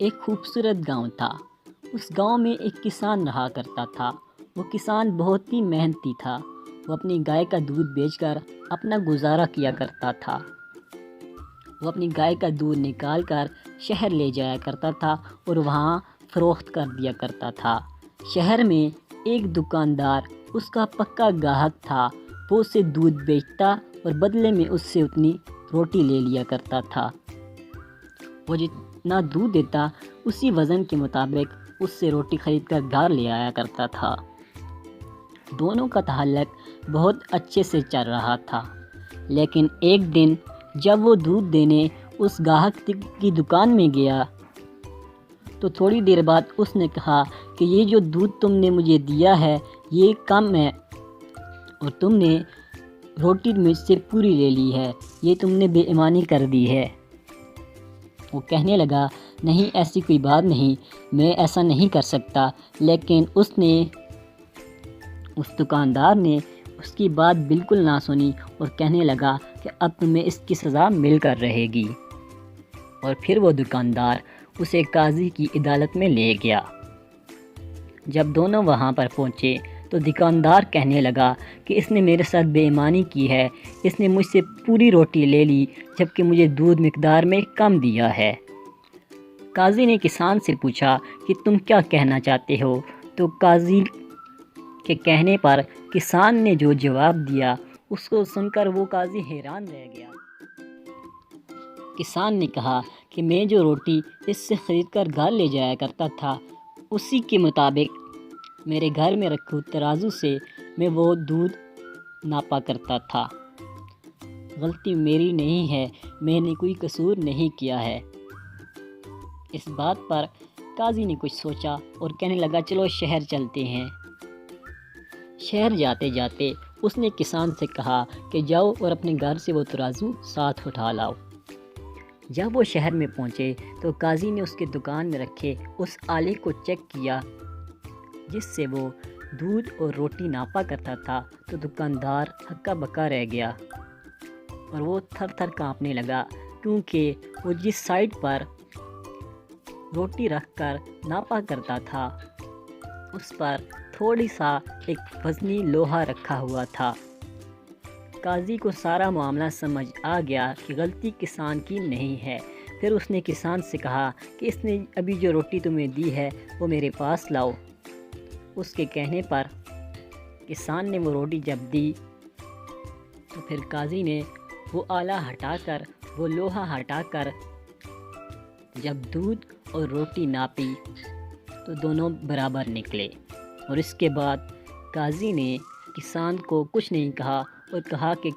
ایک خوبصورت گاؤں تھا۔ اس گاؤں میں ایک کسان رہا کرتا تھا۔ وہ کسان بہت ہی محنتی تھا۔ وہ اپنی گائے کا دودھ بیچ کر اپنا گزارا کیا کرتا تھا۔ وہ اپنی گائے کا دودھ نکال کر شہر لے جایا کرتا تھا اور وہاں فروخت کر دیا کرتا تھا۔ شہر میں ایک دکاندار اس کا پکا گاہک تھا۔ وہ اسے دودھ بیچتا اور بدلے میں اس سے اتنی روٹی لے لیا کرتا تھا۔ وہ جتنا دودھ دیتا اسی وزن کے مطابق اس سے روٹی خرید کر گھر لے آیا کرتا تھا۔ دونوں کا تعلق بہت اچھے سے چل رہا تھا، لیکن ایک دن جب وہ دودھ دینے اس گاہک کی دکان میں گیا تو تھوڑی دیر بعد اس نے کہا کہ یہ جو دودھ تم نے مجھے دیا ہے یہ کم ہے اور تم نے روٹی مجھ سے پوری لے لی ہے، یہ تم نے بے ایمانی کر دی ہے۔ وہ کہنے لگا نہیں، ایسی کوئی بات نہیں، میں ایسا نہیں کر سکتا، لیکن اس دکاندار نے اس کی بات بالکل نہ سنی اور کہنے لگا کہ اب تمہیں اس کی سزا مل کر رہے گی، اور پھر وہ دکاندار اسے قاضی کی عدالت میں لے گیا۔ جب دونوں وہاں پر پہنچے تو دکاندار کہنے لگا کہ اس نے میرے ساتھ بے ایمانی کی ہے، اس نے مجھ سے پوری روٹی لے لی جبکہ مجھے دودھ مقدار میں کم دیا ہے۔ قاضی نے کسان سے پوچھا کہ تم کیا کہنا چاہتے ہو؟ تو قاضی کے کہنے پر کسان نے جو جواب دیا اس کو سن کر وہ قاضی حیران رہ گیا۔ کسان نے کہا کہ میں جو روٹی اس سے خرید کر گھر لے جایا کرتا تھا اسی کے مطابق میرے گھر میں رکھے ترازو سے میں وہ دودھ ناپا کرتا تھا۔ غلطی میری نہیں ہے، میں نے کوئی قصور نہیں کیا ہے۔ اس بات پر قاضی نے کچھ سوچا اور کہنے لگا چلو شہر چلتے ہیں۔ شہر جاتے جاتے اس نے کسان سے کہا کہ جاؤ اور اپنے گھر سے وہ ترازو ساتھ اٹھا لاؤ۔ جب وہ شہر میں پہنچے تو قاضی نے اس کے دکان میں رکھے اس آلے کو چیک کیا جس سے وہ دودھ اور روٹی ناپا کرتا تھا، تو دکاندار ہکا بکا رہ گیا اور وہ تھر تھر کانپنے لگا، کیونکہ وہ جس سائڈ پر روٹی رکھ کر ناپا کرتا تھا اس پر تھوڑی سا ایک وزنی لوہا رکھا ہوا تھا۔ قاضی کو سارا معاملہ سمجھ آ گیا کہ غلطی کسان کی نہیں ہے۔ پھر اس نے کسان سے کہا کہ اس نے ابھی جو روٹی تمہیں دی ہے وہ میرے پاس لاؤ۔ اس کے کہنے پر کسان نے وہ روٹی جب دی تو پھر قاضی نے وہ آلہ ہٹا کر، وہ لوہا ہٹا کر جب دودھ اور روٹی ناپی تو دونوں برابر نکلے، اور اس کے بعد قاضی نے کسان کو کچھ نہیں کہا اور کہا کہ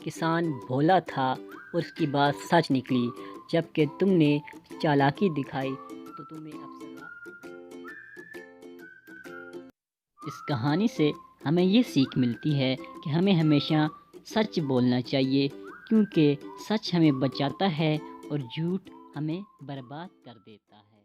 کسان بھولا تھا اور اس کی بات سچ نکلی، جبکہ تم نے چالاکی دکھائی تو تمہیں اب سزا۔ اس کہانی سے ہمیں یہ سیکھ ملتی ہے کہ ہمیں ہمیشہ سچ بولنا چاہیے، کیونکہ سچ ہمیں بچاتا ہے اور جھوٹ ہمیں برباد کر دیتا ہے۔